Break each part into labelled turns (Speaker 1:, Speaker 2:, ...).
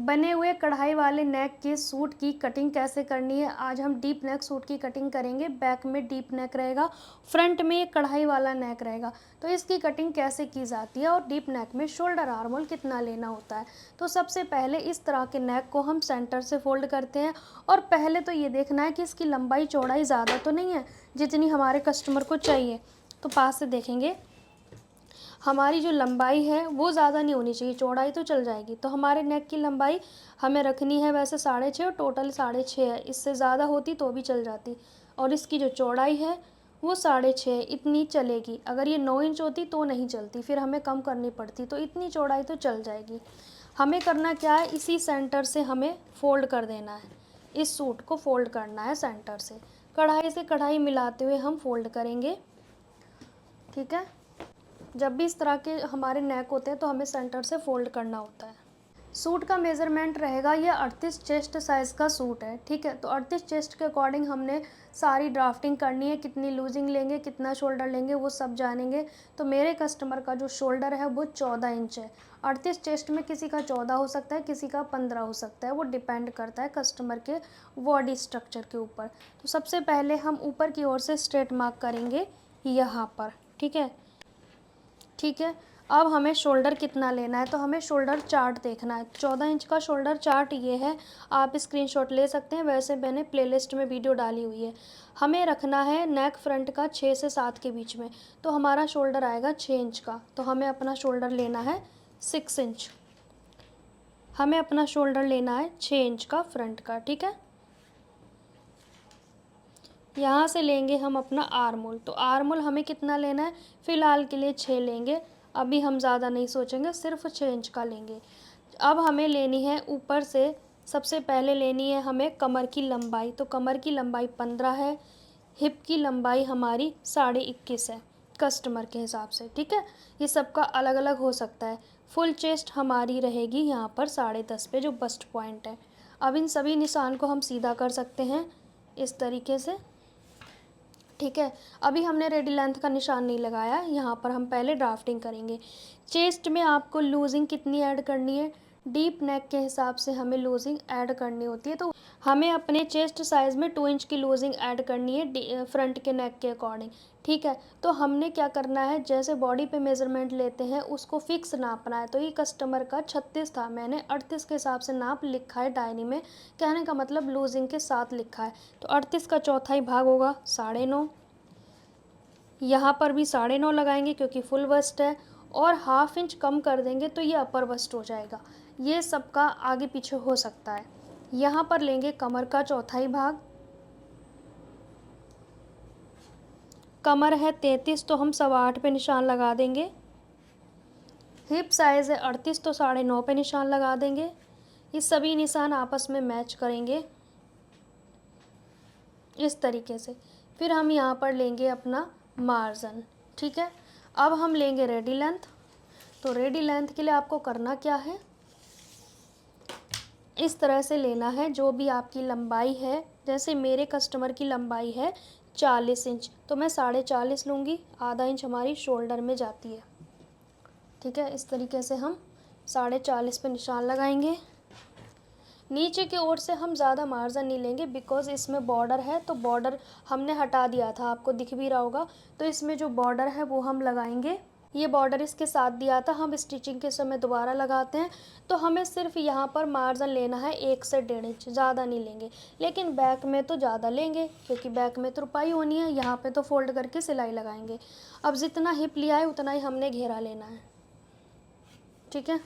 Speaker 1: बने हुए कढ़ाई वाले नेक के सूट की कटिंग कैसे करनी है। आज हम डीप नेक सूट की कटिंग करेंगे। बैक में डीप नेक रहेगा, फ्रंट में एक कढ़ाई वाला नेक रहेगा। तो इसकी कटिंग कैसे की जाती है और डीप नेक में शोल्डर आर्म होल कितना लेना होता है। तो सबसे पहले इस तरह के नेक को हम सेंटर से फोल्ड करते हैं और पहले तो ये देखना है कि इसकी लंबाई चौड़ाई ज़्यादा तो नहीं है जितनी हमारे कस्टमर को चाहिए। तो पास से देखेंगे, हमारी जो लंबाई है वो ज़्यादा नहीं होनी चाहिए, चौड़ाई तो चल जाएगी। तो हमारे नेक की लंबाई हमें रखनी है वैसे 6.5 और टोटल 6.5 है। इससे ज़्यादा होती तो भी चल जाती। और इसकी जो चौड़ाई है वो 6.5 इतनी चलेगी। अगर ये 9 इंच होती तो नहीं चलती, फिर हमें कम करनी पड़ती। तो इतनी चौड़ाई तो चल जाएगी। हमें करना क्या है, इसी सेंटर से हमें फ़ोल्ड कर देना है। इस सूट को फ़ोल्ड करना है सेंटर से, कढ़ाई से कढ़ाई मिलाते हुए हम फ़ोल्ड करेंगे। ठीक है, जब भी इस तरह के हमारे नेक होते हैं तो हमें सेंटर से फ़ोल्ड करना होता है। सूट का मेज़रमेंट रहेगा, ये 38 चेस्ट साइज़ का सूट है। ठीक है, तो 38 चेस्ट के अकॉर्डिंग हमने सारी ड्राफ्टिंग करनी है। कितनी लूजिंग लेंगे, कितना शोल्डर लेंगे, वो सब जानेंगे। तो मेरे कस्टमर का जो शोल्डर है वो 14 इंच है। 38 चेस्ट में किसी का 14 हो सकता है, किसी का 15 हो सकता है। वो डिपेंड करता है कस्टमर के बॉडी स्ट्रक्चर के ऊपर। तो सबसे पहले हम ऊपर की ओर से स्ट्रेट मार्क करेंगे यहाँ पर। ठीक है, अब हमें शोल्डर कितना लेना है, तो हमें शोल्डर चार्ट देखना है। 14 इंच का शोल्डर चार्ट ये है, आप स्क्रीनशॉट ले सकते हैं। वैसे मैंने प्लेलिस्ट में वीडियो डाली हुई है। हमें रखना है नेक फ्रंट का 6 से 7 के बीच में। तो हमारा शोल्डर आएगा 6 इंच का। तो हमें अपना शोल्डर लेना है 6 इंच। हमें अपना शोल्डर लेना है 6 इंच का फ्रंट का। ठीक है, यहाँ से लेंगे हम अपना आर्म होल। तो आर्म होल हमें कितना लेना है, फ़िलहाल के लिए 6 लेंगे। अभी हम ज़्यादा नहीं सोचेंगे, सिर्फ 6 इंच का लेंगे। अब हमें लेनी है ऊपर से, सबसे पहले लेनी है हमें कमर की लंबाई। तो कमर की लंबाई 15 है, हिप की लंबाई हमारी 21.5 है कस्टमर के हिसाब से। ठीक है, ये सबका अलग अलग हो सकता है। फुल चेस्ट हमारी रहेगी यहाँ पर 10.5 पे, जो बस्ट पॉइंट है। अब इन सभी निशान को हम सीधा कर सकते हैं इस तरीके से। ठीक है, अभी हमने रेडी लेंथ का निशान नहीं लगाया, यहाँ पर हम पहले ड्राफ्टिंग करेंगे। चेस्ट में आपको लूजिंग कितनी ऐड करनी है, डीप नेक के हिसाब से हमें लूजिंग ऐड करनी होती है। तो हमें अपने चेस्ट साइज़ में 2 इंच की लूजिंग ऐड करनी है फ्रंट के नेक के अकॉर्डिंग। ठीक है, तो हमने क्या करना है, जैसे बॉडी पे मेज़रमेंट लेते हैं उसको फिक्स नापना है। तो ये कस्टमर का 36 था, मैंने 38 के हिसाब से नाप लिखा है डायरी में। कहने का मतलब लूजिंग के साथ लिखा है। तो 38 का चौथाई भाग होगा 9.5। यहाँ पर भी 9.5 लगाएंगे क्योंकि फुल बस्ट है, और हाफ इंच कम कर देंगे तो ये अपर बस्ट हो जाएगा। ये सबका आगे पीछे हो सकता है। यहाँ पर लेंगे कमर का चौथाई भाग। कमर है 33, तो हम 8.25 पे निशान लगा देंगे। हिप साइज़ है 38, तो 9.5 पे निशान लगा देंगे। ये सभी निशान आपस में मैच करेंगे इस तरीके से। फिर हम यहाँ पर लेंगे अपना मार्जिन। ठीक है, अब हम लेंगे रेडी लेंथ। तो रेडी लेंथ के लिए आपको करना क्या है, इस तरह से लेना है जो भी आपकी लंबाई है। जैसे मेरे कस्टमर की लंबाई है 40 इंच, तो मैं 40.5 लूँगी। आधा इंच हमारी शोल्डर में जाती है। ठीक है, इस तरीके से हम 40.5 पे निशान लगाएंगे। नीचे की ओर से हम ज़्यादा मार्जिन नहीं लेंगे, बिकॉज़ इसमें बॉर्डर है। तो बॉर्डर हमने हटा दिया था, आपको दिख भी रहा होगा। तो इसमें जो बॉर्डर है वो हम लगाएंगे। ये बॉर्डर इसके साथ दिया था, हम स्टिचिंग के समय दोबारा लगाते हैं। तो हमें सिर्फ यहाँ पर मार्जिन लेना है 1 से 1.5 इंच, ज़्यादा नहीं लेंगे। लेकिन बैक में तो ज़्यादा लेंगे क्योंकि बैक में तुरपाई होनी है। यहाँ पे तो फोल्ड करके सिलाई लगाएंगे। अब जितना हिप लिया है उतना ही हमने घेरा लेना है। ठीक है,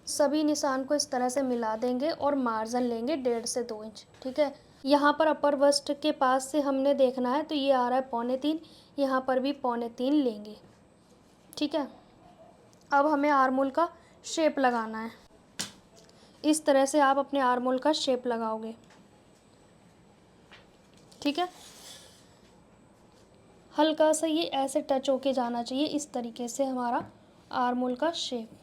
Speaker 1: सभी निशान को इस तरह से मिला देंगे और मार्जिन लेंगे 1.5 से 2 इंच। ठीक है, यहाँ पर अपर बस्ट के पास से हमने देखना है, तो ये आ रहा है 3.25। यहाँ पर भी 3.25 लेंगे। ठीक है, अब हमें आर्म होल का शेप लगाना है। इस तरह से आप अपने आर्म होल का शेप लगाओगे। ठीक है, हल्का सा ये ऐसे टच होके जाना चाहिए, इस तरीके से हमारा आर्म होल का शेप।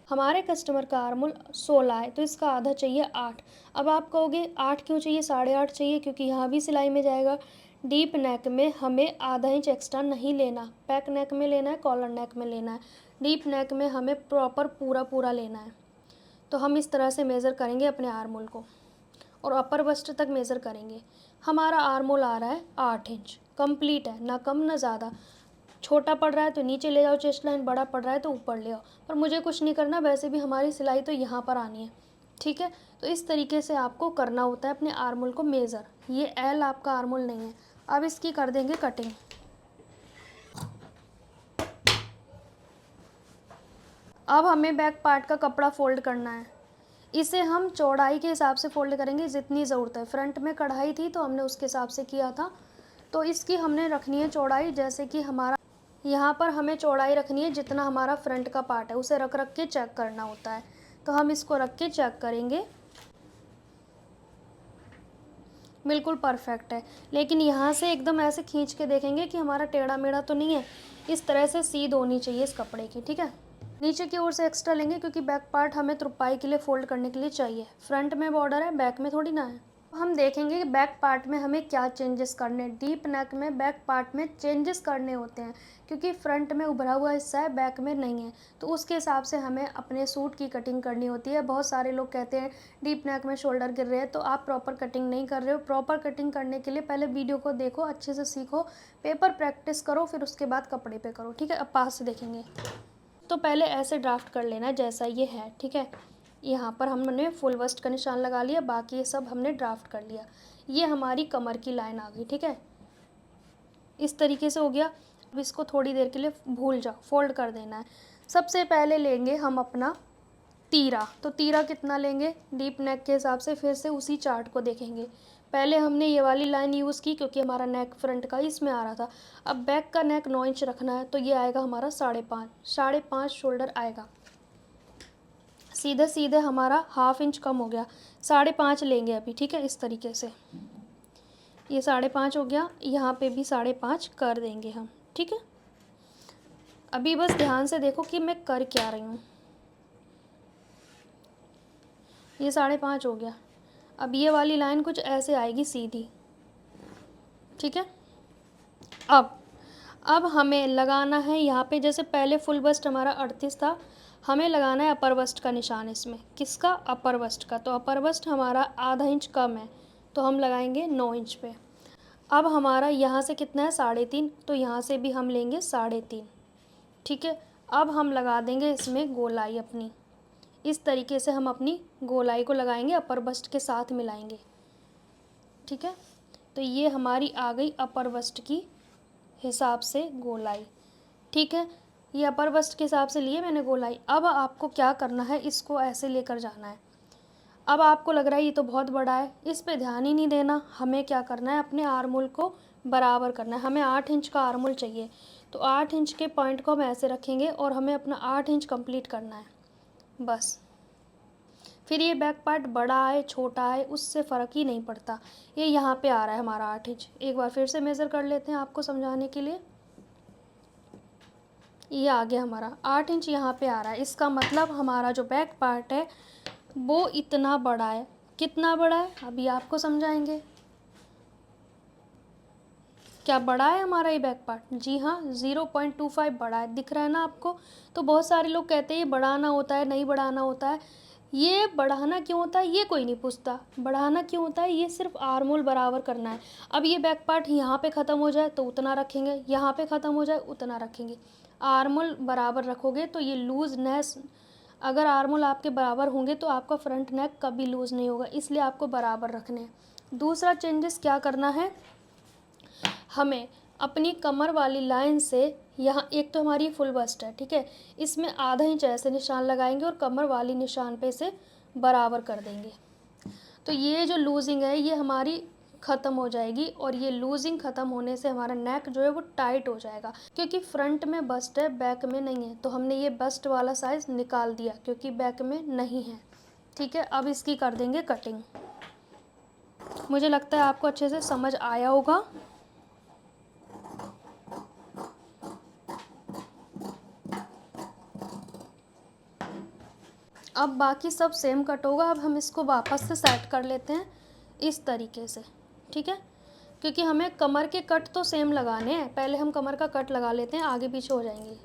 Speaker 1: हमारे कस्टमर का आर्म होल 16 है, तो इसका आधा चाहिए 8। अब आप कहोगे 8 क्यों चाहिए, 8.5 चाहिए, क्योंकि यहाँ भी सिलाई में जाएगा। डीप नेक में हमें आधा इंच एक्स्ट्रा नहीं लेना, पैक नेक में लेना है, कॉलर नेक में लेना है। डीप नेक में हमें प्रॉपर पूरा लेना है। तो हम इस तरह से मेज़र करेंगे अपने आर्म होल को और अपर बस्ट तक मेज़र करेंगे। हमारा आर्म होल आ रहा है 8 इंच, कंप्लीट है, ना कम ना ज़्यादा। छोटा पड़ रहा है तो नीचे ले जाओ चेस्ट लाइन, बड़ा पड़ रहा है तो ऊपर ले आओ, पर मुझे कुछ नहीं करना, वैसे भी हमारी सिलाई तो यहाँ पर आनी है, ठीक है। तो इस तरीके से आपको करना होता है अपने आर्म होल को मेज़र। ये एल आपका आर्म होल नहीं है। अब इसकी कर देंगे कटिंग। अब हमें बैक पार्ट का कपड़ा फोल्ड करना है। इसे हम चौड़ाई के हिसाब से फोल्ड करेंगे जितनी ज़रूरत है। फ्रंट में कढ़ाई थी तो हमने उसके हिसाब से किया था, तो इसकी हमने रखनी है चौड़ाई, जैसे कि हमारा यहाँ पर हमें चौड़ाई रखनी है जितना हमारा फ्रंट का पार्ट है, उसे रख रख के चेक करना होता है। तो हम इसको रख के चेक करेंगे, बिल्कुल परफेक्ट है। लेकिन यहाँ से एकदम ऐसे खींच के देखेंगे कि हमारा टेढ़ा मेढ़ा तो नहीं है। इस तरह से सीध होनी चाहिए इस कपड़े की, ठीक है। नीचे की ओर से एक्स्ट्रा लेंगे क्योंकि बैक पार्ट हमें तुरपाई के लिए फोल्ड करने के लिए चाहिए। फ्रंट में बॉर्डर है, बैक में थोड़ी ना है। हम देखेंगे कि बैक पार्ट में हमें क्या चेंजेस करने हैं। डीप नेक में बैक पार्ट में चेंजेस करने होते हैं क्योंकि फ्रंट में उभरा हुआ हिस्सा है, बैक में नहीं है, तो उसके हिसाब से हमें अपने सूट की कटिंग करनी होती है। बहुत सारे लोग कहते हैं डीप नेक में शोल्डर गिर रहे हैं, तो आप प्रॉपर कटिंग नहीं कर रहे हो। प्रॉपर कटिंग करने के लिए पहले वीडियो को देखो, अच्छे से सीखो, पेपर प्रैक्टिस करो, फिर उसके बाद कपड़े पे करो, ठीक है। अब पास से देखेंगे तो पहले ऐसे ड्राफ्ट कर लेना जैसा ये है, ठीक है। यहाँ पर हमने फुल बस्ट का निशान लगा लिया, बाकी ये सब हमने ड्राफ्ट कर लिया। ये हमारी कमर की लाइन आ गई, ठीक है। इस तरीके से हो गया। अब इसको थोड़ी देर के लिए भूल जाओ, फोल्ड कर देना है। सबसे पहले लेंगे हम अपना तीरा। तो तीरा कितना लेंगे डीप नेक के हिसाब से, फिर से उसी चार्ट को देखेंगे। पहले हमने ये वाली लाइन यूज़ की क्योंकि हमारा नेक फ्रंट का इसमें आ रहा था। अब बैक का नेक 9 इंच रखना है, तो ये आएगा हमारा 5.5, 5.5 शोल्डर आएगा। सीधे सीधे हमारा हाफ इंच कम हो गया, 5.5 लेंगे अभी, ठीक है। इस तरीके से ये 5.5 हो गया, यहाँ पे भी 5.5 कर देंगे हम, ठीक है। अभी बस ध्यान से देखो कि मैं कर क्या रही हूँ। ये 5.5 हो गया। अब ये वाली लाइन कुछ ऐसे आएगी सीधी, ठीक है। अब हमें लगाना है यहाँ पे, जैसे पहले फुल बस्ट हमारा 38 था, हमें लगाना है अपर बस्ट का निशान इसमें। किसका? अपर बस्ट का। तो अपर बस्ट हमारा आधा इंच कम है, तो हम लगाएंगे 9 इंच पे। अब हमारा यहाँ से कितना है 3.5, तो यहाँ से भी हम लेंगे 3.5, ठीक है। अब हम लगा देंगे इसमें गोलाई अपनी। इस तरीके से हम अपनी गोलाई को लगाएंगे, अपर बस्ट के साथ मिलाएंगे, ठीक है। तो ये हमारी आ गई अपर बस्ट की हिसाब से गोलाई, ठीक है। ये अपर बस्ट के हिसाब से लिए मैंने गोलाई। अब आपको क्या करना है, इसको ऐसे लेकर जाना है। अब आपको लग रहा है ये तो बहुत बड़ा है, इस पे ध्यान ही नहीं देना। हमें क्या करना है, अपने आर्म होल को बराबर करना है। हमें 8 इंच का आर्म होल चाहिए, तो 8 इंच के पॉइंट को हम ऐसे रखेंगे और हमें अपना 8 इंच कंप्लीट करना है, बस। फिर ये बैक पार्ट बड़ा आए छोटा आए उससे फ़र्क ही नहीं पड़ता। ये यहाँ पे आ रहा है हमारा 8 इंच। एक बार फिर से मेज़र कर लेते हैं आपको समझाने के लिए। ये आ गया हमारा 8 इंच, यहाँ पे आ रहा है। इसका मतलब हमारा जो बैक पार्ट है वो इतना बड़ा है। कितना बड़ा है अभी आपको समझाएंगे। क्या बड़ा है हमारा ये बैक पार्ट? जी हाँ, 0.25 बड़ा है। दिख रहा है ना आपको? तो बहुत सारे लोग कहते हैं ये बढ़ाना होता है, नहीं बढ़ाना होता है। ये बढ़ाना क्यों होता है ये कोई नहीं पूछता। बढ़ाना क्यों होता है, ये सिर्फ आर्म होल बराबर करना है। अब ये बैक पार्ट यहाँ पे ख़त्म हो जाए तो उतना रखेंगे, यहाँ पे ख़त्म हो जाए उतना रखेंगे। आर्म होल बराबर रखोगे तो ये लूजनेस, अगर आर्म होल आपके बराबर होंगे तो आपका फ्रंट नेक कभी लूज़ नहीं होगा, इसलिए आपको बराबर रखने हैं। दूसरा चेंजेस क्या करना है, हमें अपनी कमर वाली लाइन से यहाँ, एक तो हमारी फुल बस्ट है, ठीक है, इसमें आधा इंच ऐसे निशान लगाएंगे और कमर वाली निशान पे से बराबर कर देंगे। तो ये जो लूजिंग है ये हमारी ख़त्म हो जाएगी, और ये लूजिंग ख़त्म होने से हमारा नेक जो है वो टाइट हो जाएगा। क्योंकि फ्रंट में बस्ट है, बैक में नहीं है, तो हमने ये बस्ट वाला साइज़ निकाल दिया क्योंकि बैक में नहीं है, ठीक है। अब इसकी कर देंगे कटिंग। मुझे लगता है आपको अच्छे से समझ आया होगा। अब बाकी सब सेम कट होगा। अब हम इसको वापस से सेट कर लेते हैं इस तरीके से, ठीक है। क्योंकि हमें कमर के कट तो सेम लगाने हैं, पहले हम कमर का कट लगा लेते हैं, आगे पीछे हो जाएंगे।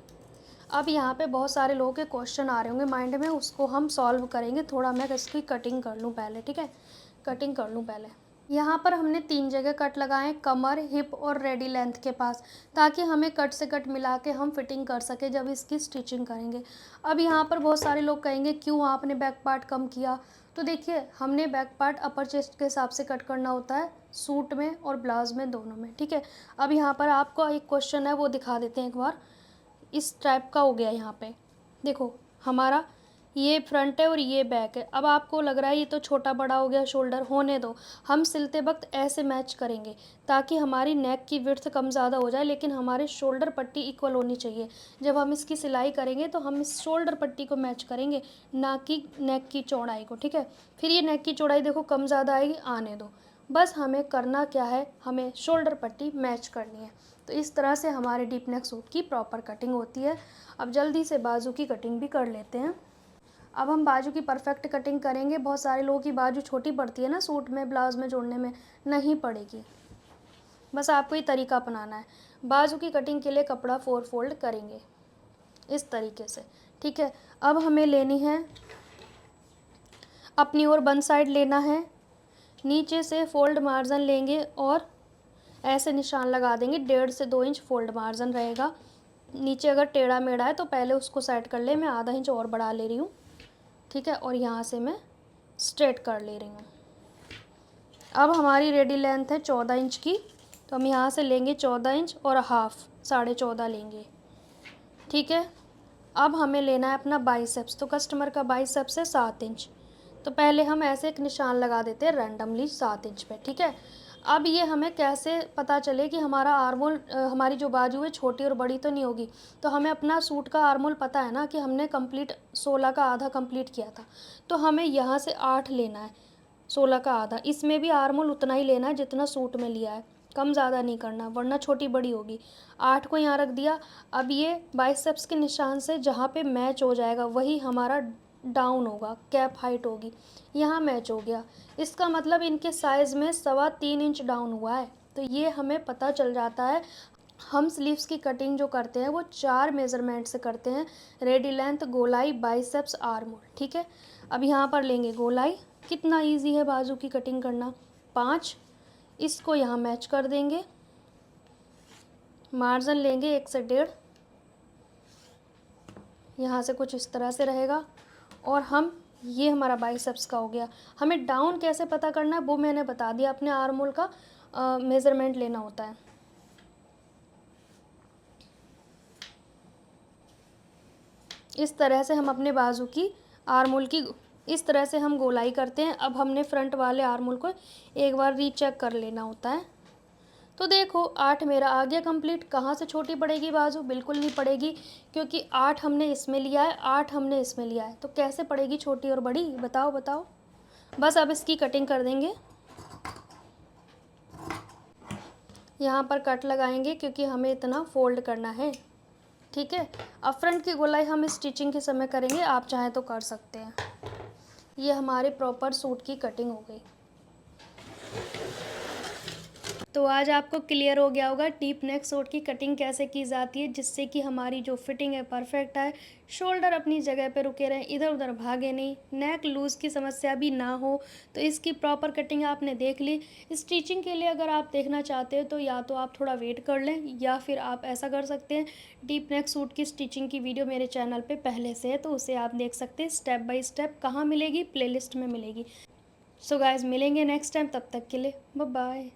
Speaker 1: अब यहाँ पे बहुत सारे लोगों के क्वेश्चन आ रहे होंगे माइंड में, उसको हम सॉल्व करेंगे। थोड़ा मैं इसकी कटिंग कर लूँ पहले, ठीक है, कटिंग कर लूँ पहले। यहाँ पर हमने 3 जगह कट लगाए, कमर, हिप और रेडी लेंथ के पास, ताकि हमें कट से कट मिला के हम फिटिंग कर सके जब इसकी स्टिचिंग करेंगे। अब यहाँ पर बहुत सारे लोग कहेंगे क्यों आपने बैक पार्ट कम किया। तो देखिए, हमने बैक पार्ट अपर चेस्ट के हिसाब से कट करना होता है, सूट में और ब्लाउज़ में, दोनों में, ठीक है। अब यहाँ पर आपको एक क्वेश्चन है वो दिखा देते हैं एक बार। इस टाइप का हो गया यहाँ पे, देखो हमारा ये फ्रंट है और ये बैक है। अब आपको लग रहा है ये तो छोटा बड़ा हो गया शोल्डर, होने दो, हम सिलते वक्त ऐसे मैच करेंगे ताकि हमारी नेक की विड्थ कम ज़्यादा हो जाए, लेकिन हमारे शोल्डर पट्टी इक्वल होनी चाहिए। जब हम इसकी सिलाई करेंगे तो हम इस शोल्डर पट्टी को मैच करेंगे, ना कि नेक की चौड़ाई को, ठीक है। फिर ये नेक की चौड़ाई देखो कम ज़्यादा आएगी, आने दो, बस हमें करना क्या है, हमें शोल्डर पट्टी मैच करनी है। तो इस तरह से हमारे डीप नेक सूट की प्रॉपर कटिंग होती है। अब जल्दी से बाजू की कटिंग भी कर लेते हैं। अब हम बाजू की परफेक्ट कटिंग करेंगे। बहुत सारे लोगों की बाजू छोटी पड़ती है ना सूट में, ब्लाउज़ में जोड़ने में, नहीं पड़ेगी, बस आपको ये तरीका अपनाना है। बाजू की कटिंग के लिए कपड़ा 4 फोल्ड करेंगे इस तरीके से, ठीक है। अब हमें लेनी है अपनी ओर बंद साइड लेना है, नीचे से फोल्ड मार्जिन लेंगे और ऐसे निशान लगा देंगे, 1.5 से 2 इंच फोल्ड मार्जिन रहेगा। नीचे अगर टेढ़ा मेढ़ा है तो पहले उसको सेट कर ले, मैं आधा इंच और बढ़ा ले रही हूँ, ठीक है, और यहाँ से मैं स्ट्रेट कर ले रही हूँ। अब हमारी रेडी लेंथ है 14 इंच की, तो हम यहाँ से लेंगे 14 इंच और हाफ 14.5 लेंगे, ठीक है। अब हमें लेना है अपना बाइसेप्स, तो कस्टमर का बाइसेप्स है 7 इंच, तो पहले हम ऐसे एक निशान लगा देते हैं रैंडमली 7 इंच पे, ठीक है। अब ये हमें कैसे पता चले कि हमारा आर्मोल, हमारी जो बाजू है छोटी और बड़ी तो नहीं होगी। तो हमें अपना सूट का आर्मोल पता है ना कि हमने कंप्लीट 16 का आधा कंप्लीट किया था, तो हमें यहाँ से 8 लेना है, 16 का आधा। इसमें भी आर्मोल उतना ही लेना है जितना सूट में लिया है, कम ज़्यादा नहीं करना, वरना छोटी बड़ी होगी। 8 को यहाँ रख दिया। अब ये बाइसेप्स के निशान से जहाँ पे मैच हो जाएगा वही हमारा डाउन होगा, कैप हाइट होगी, यहाँ मैच हो गया। इसका मतलब इनके साइज़ में 3.25 इंच डाउन हुआ है, तो ये हमें पता चल जाता है। हम स्लीव्स की कटिंग जो करते हैं वो 4 मेज़रमेंट से करते हैं, रेडी लेंथ, गोलाई, बाइसेप्स, आर्मोल, ठीक है। अब यहाँ पर लेंगे गोलाई, कितना इजी है बाजू की कटिंग करना, 5, इसको यहाँ मैच कर देंगे, मार्जिन लेंगे 1 से 1.5, यहाँ से कुछ इस तरह से रहेगा, और हम, ये हमारा बाइसेप्स का हो गया। हमें डाउन कैसे पता करना है वो मैंने बता दिया, अपने आर्मोल का मेज़रमेंट लेना होता है। इस तरह से हम अपने बाजू की आर्मोल की इस तरह से हम गोलाई करते हैं। अब हमने फ्रंट वाले आर्मोल को एक बार रीचेक कर लेना होता है। तो देखो 8 मेरा आ गया कंप्लीट। कहाँ से छोटी पड़ेगी बाजू, बिल्कुल नहीं पड़ेगी, क्योंकि 8 हमने इसमें लिया है, 8 हमने इसमें लिया है, तो कैसे पड़ेगी छोटी और बड़ी, बताओ बताओ। बस अब इसकी कटिंग कर देंगे, यहाँ पर कट लगाएंगे क्योंकि हमें इतना फोल्ड करना है, ठीक है। अब फ्रंट की गोलाई हम स्टिचिंग के समय करेंगे, आप चाहें तो कर सकते हैं। ये हमारे प्रॉपर सूट की कटिंग हो गई। तो आज आपको क्लियर हो गया होगा डीप नेक सूट की कटिंग कैसे की जाती है, जिससे कि हमारी जो फिटिंग है परफेक्ट आए, शोल्डर अपनी जगह पे रुके रहें, इधर उधर भागे नहीं, नेक लूज़ की समस्या भी ना हो। तो इसकी प्रॉपर कटिंग आपने देख ली। स्टिचिंग के लिए अगर आप देखना चाहते हो तो या तो आप थोड़ा वेट कर लें, या फिर आप ऐसा कर सकते हैं, डीप नेक सूट की स्टिचिंग की वीडियो मेरे चैनल पर पहले से है, तो उसे आप देख सकते हैं स्टेप बाय स्टेप। कहाँ मिलेगी, प्लेलिस्ट में मिलेगी। सो गाइज मिलेंगे नेक्स्ट टाइम, तब तक के लिए बाय बाय।